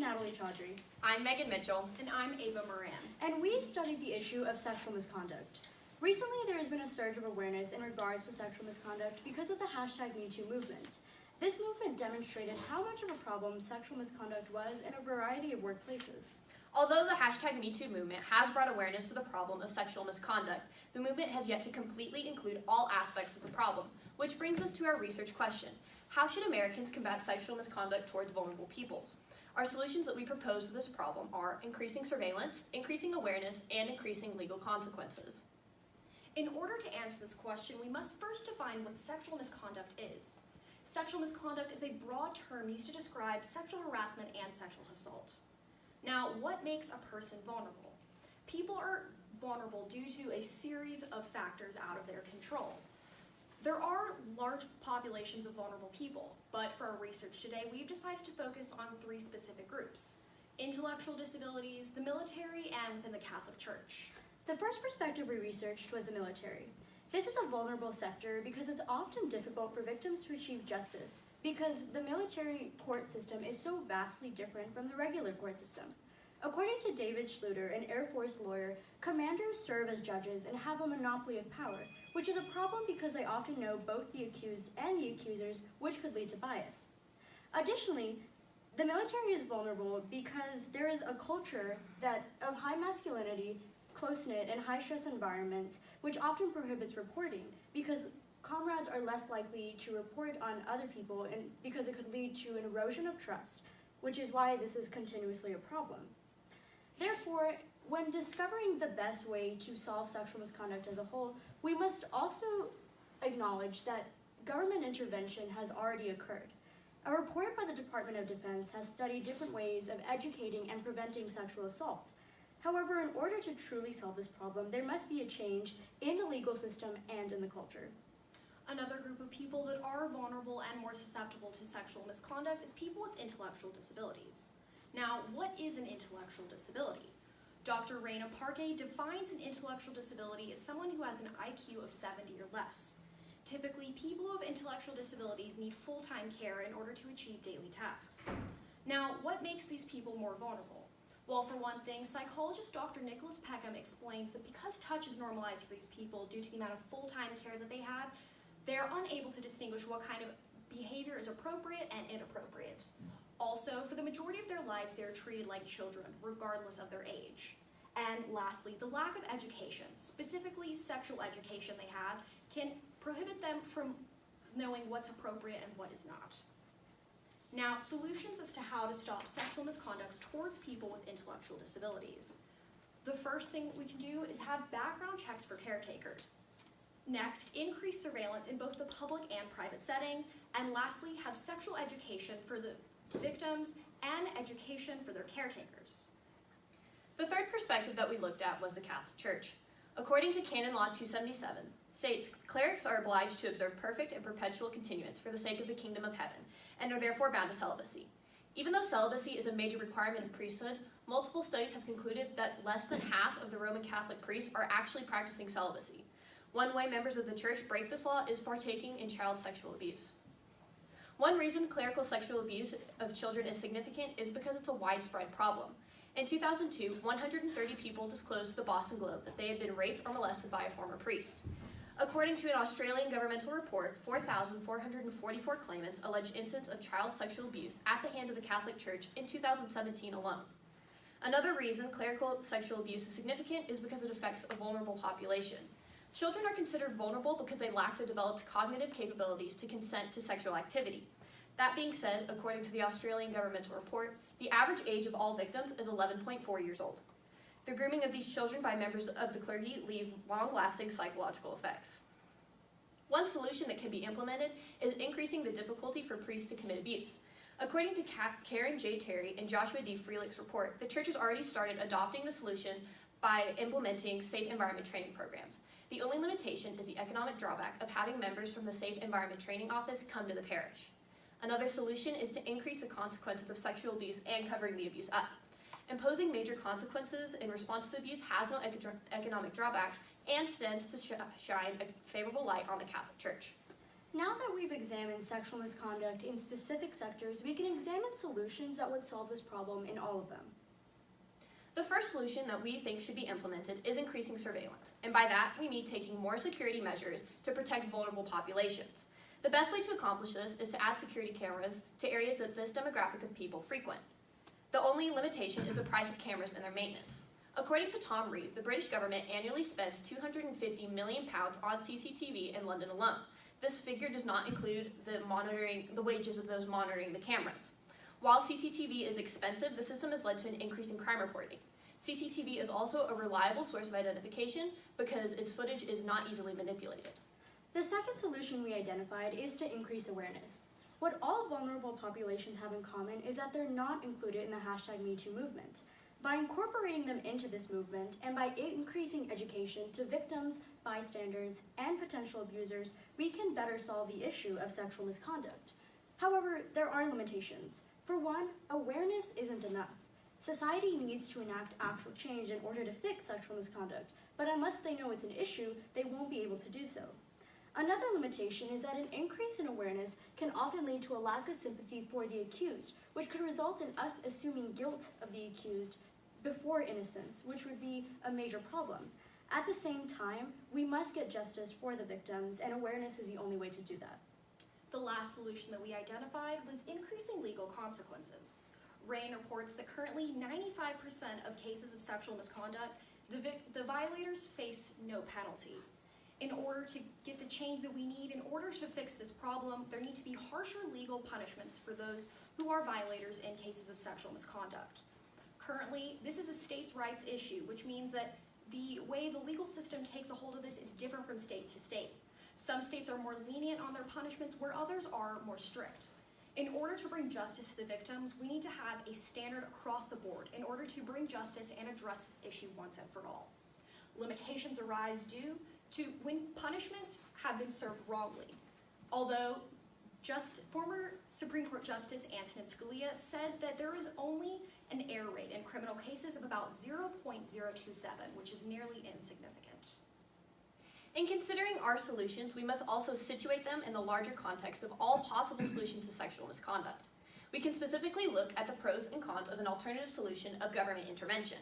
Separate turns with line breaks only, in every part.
Natalie Chaudhry.
I'm Megan Mitchell.
And I'm Ava Moran.
And we studied the issue of sexual misconduct. Recently, there has been a surge of awareness in regards to sexual misconduct because of the #MeToo movement. This movement demonstrated how much of a problem sexual misconduct was in a variety of workplaces.
Although the #MeToo movement has brought awareness to the problem of sexual misconduct, the movement has yet to completely include all aspects of the problem, which brings us to our research question. How should Americans combat sexual misconduct towards vulnerable peoples? Our solutions that we propose to this problem are increasing surveillance, increasing awareness, and increasing legal consequences.
In order to answer this question, we must first define what sexual misconduct is. Sexual misconduct is a broad term used to describe sexual harassment and sexual assault. Now, what makes a person vulnerable? People are vulnerable due to a series of factors out of their control. There are large populations of vulnerable people, but for our research today, we've decided to focus on 3 specific groups: intellectual disabilities, the military, and within the Catholic Church.
The first perspective we researched was the military. This is a vulnerable sector because it's often difficult for victims to achieve justice because the military court system is so vastly different from the regular court system. According to David Schluter, an Air Force lawyer, commanders serve as judges and have a monopoly of power, which is a problem because they often know both the accused and the accusers, which could lead to bias. Additionally, the military is vulnerable because there is a culture of high masculinity, close-knit, and high-stress environments, which often prohibits reporting because comrades are less likely to report on other people and because it could lead to an erosion of trust, which is why this is continuously a problem. Therefore, when discovering the best way to solve sexual misconduct as a whole, we must also acknowledge that government intervention has already occurred. A report by the Department of Defense has studied different ways of educating and preventing sexual assault. However, in order to truly solve this problem, there must be a change in the legal system and in the culture.
Another group of people that are vulnerable and more susceptible to sexual misconduct is people with intellectual disabilities. Now, what is an intellectual disability? Dr. Raina Parque defines an intellectual disability as someone who has an IQ of 70 or less. Typically, people who have intellectual disabilities need full-time care in order to achieve daily tasks. Now, what makes these people more vulnerable? Well, for one thing, psychologist Dr. Nicholas Peckham explains that because touch is normalized for these people due to the amount of full-time care that they have, they're unable to distinguish what kind of behavior is appropriate and inappropriate. Also, for the majority of their lives, they are treated like children, regardless of their age. And lastly, the lack of education, specifically sexual education they have, can prohibit them from knowing what's appropriate and what is not. Now, solutions as to how to stop sexual misconduct towards people with intellectual disabilities. The first thing we can do is have background checks for caretakers. Next, increase surveillance in both the public and private setting. And lastly, have sexual education for the victims and education for their caretakers.
The third perspective that we looked at was the Catholic Church. According to Canon Law 277, states clerics are obliged to observe perfect and perpetual continuance for the sake of the kingdom of heaven, and are therefore bound to celibacy. Even though celibacy is a major requirement of priesthood, multiple studies have concluded that less than half of the Roman Catholic priests are actually practicing celibacy. One way members of the church break this law is partaking in child sexual abuse. One reason clerical sexual abuse of children is significant is because it's a widespread problem. In 2002, 130 people disclosed to the Boston Globe that they had been raped or molested by a former priest. According to an Australian governmental report, 4,444 claimants alleged incidents of child sexual abuse at the hand of the Catholic Church in 2017 alone. Another reason clerical sexual abuse is significant is because it affects a vulnerable population. Children are considered vulnerable because they lack the developed cognitive capabilities to consent to sexual activity. That being said, according to the Australian governmental report, the average age of all victims is 11.4 years old. The grooming of these children by members of the clergy leave long-lasting psychological effects. One solution that can be implemented is increasing the difficulty for priests to commit abuse. According to Karen J. Terry and Joshua D. Freelick's report, the church has already started adopting the solution by implementing safe environment training programs. The only limitation is the economic drawback of having members from the Safe Environment Training Office come to the parish. Another solution is to increase the consequences of sexual abuse and covering the abuse up. Imposing major consequences in response to the abuse has no economic drawbacks and stands to shine a favorable light on the Catholic Church.
Now that we've examined sexual misconduct in specific sectors, we can examine solutions that would solve this problem in all of them.
The first solution that we think should be implemented is increasing surveillance, and by that we mean taking more security measures to protect vulnerable populations. The best way to accomplish this is to add security cameras to areas that this demographic of people frequent. The only limitation is the price of cameras and their maintenance. According to Tom Reeve, the British government annually spends £250 million on CCTV in London alone. This figure does not include the wages of those monitoring the cameras. While CCTV is expensive, the system has led to an increase in crime reporting. CCTV is also a reliable source of identification because its footage is not easily manipulated.
The second solution we identified is to increase awareness. What all vulnerable populations have in common is that they're not included in the #MeToo movement. By incorporating them into this movement and by increasing education to victims, bystanders, and potential abusers, we can better solve the issue of sexual misconduct. However, there are limitations. For one, awareness isn't enough. Society needs to enact actual change in order to fix sexual misconduct, but unless they know it's an issue, they won't be able to do so. Another limitation is that an increase in awareness can often lead to a lack of sympathy for the accused, which could result in us assuming guilt of the accused before innocence, which would be a major problem. At the same time, we must get justice for the victims, and awareness is the only way to do that.
The last solution that we identified was increasing legal consequences. RAIN reports that currently 95% of cases of sexual misconduct, the violators face no penalty. In order to get the change that we need, in order to fix this problem, there need to be harsher legal punishments for those who are violators in cases of sexual misconduct. Currently, this is a states' rights issue, which means that the way the legal system takes a hold of this is different from state to state. Some states are more lenient on their punishments, where others are more strict. In order to bring justice to the victims, we need to have a standard across the board in order to bring justice and address this issue once and for all. Limitations arise due to when punishments have been served wrongly. Although former Supreme Court Justice Antonin Scalia said that there is only an error rate in criminal cases of about 0.027, which is nearly insignificant.
In considering our solutions, we must also situate them in the larger context of all possible solutions to sexual misconduct. We can specifically look at the pros and cons of an alternative solution of government intervention.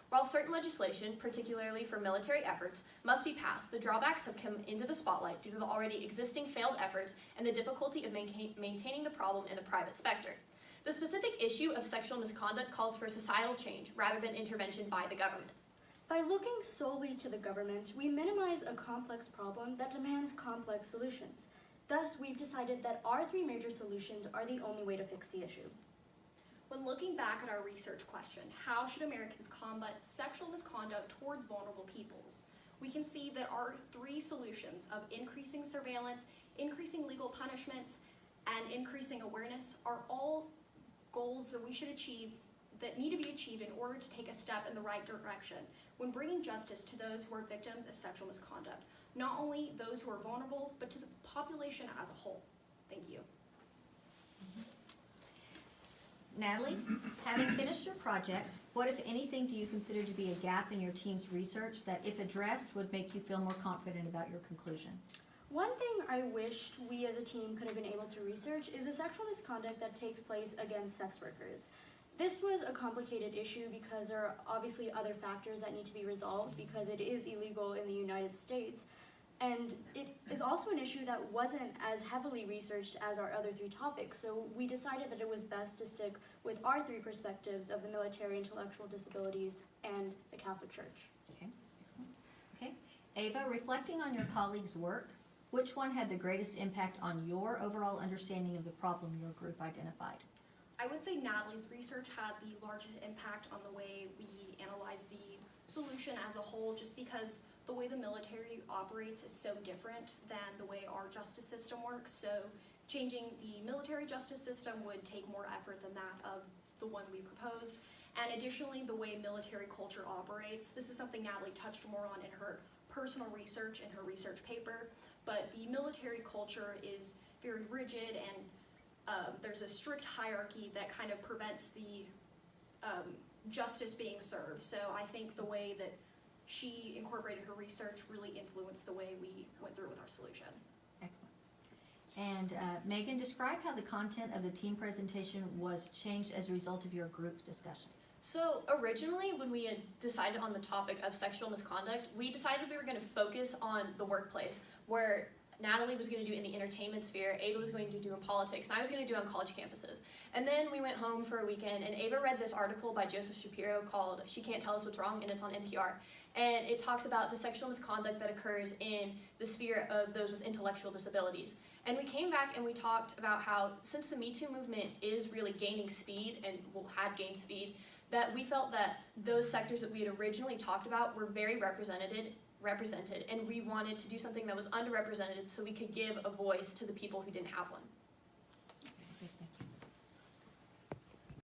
While certain legislation, particularly for military efforts, must be passed, the drawbacks have come into the spotlight due to the already existing failed efforts and the difficulty of maintaining the problem in the private sector. The specific issue of sexual misconduct calls for societal change rather than intervention by the government.
By looking solely to the government, we minimize a complex problem that demands complex solutions. Thus, we've decided that our three major solutions are the only way to fix the issue.
When looking back at our research question, how should Americans combat sexual misconduct towards vulnerable peoples? We can see that our three solutions of increasing surveillance, increasing legal punishments, and increasing awareness are all goals that we should achieve, that need to be achieved in order to take a step in the right direction when bringing justice to those who are victims of sexual misconduct, not only those who are vulnerable, but to the population as a whole. Thank you.
Natalie, having finished your project, what, if anything, do you consider to be a gap in your team's research that, if addressed, would make you feel more confident about your conclusion?
One thing I wished we as a team could have been able to research is the sexual misconduct that takes place against sex workers. This was a complicated issue because there are obviously other factors that need to be resolved because it is illegal in the United States. And it is also an issue that wasn't as heavily researched as our other three topics, so we decided that it was best to stick with our three perspectives of the military, intellectual disabilities, and the Catholic Church.
Okay, excellent. Okay, Ava, reflecting on your colleagues' work, which one had the greatest impact on your overall understanding of the problem your group identified?
I would say Natalie's research had the largest impact on the way we analyze the solution as a whole, just because the way the military operates is so different than the way our justice system works. So changing the military justice system would take more effort than that of the one we proposed. And additionally, the way military culture operates, this is something Natalie touched more on in her personal research, in her research paper, but the military culture is very rigid, and there's a strict hierarchy that kind of prevents the justice being served. So I think the way that she incorporated her research really influenced the way we went through with our solution.
Excellent. And Megan, describe how the content of the team presentation was changed as a result of your group discussions.
So originally, when we had decided on the topic of sexual misconduct, we decided we were going to focus on the workplace, where Natalie was going to do in the entertainment sphere, Ava was going to do in politics, and I was going to do on college campuses. And then we went home for a weekend, and Ava read this article by Joseph Shapiro called "She Can't Tell Us What's Wrong," and it's on NPR. And it talks about the sexual misconduct that occurs in the sphere of those with intellectual disabilities. And we came back and we talked about how, since the Me Too movement is really gaining speed and had gained speed, that we felt that those sectors that we had originally talked about were very represented, and we wanted to do something that was underrepresented so we could give a voice to the people who didn't have one.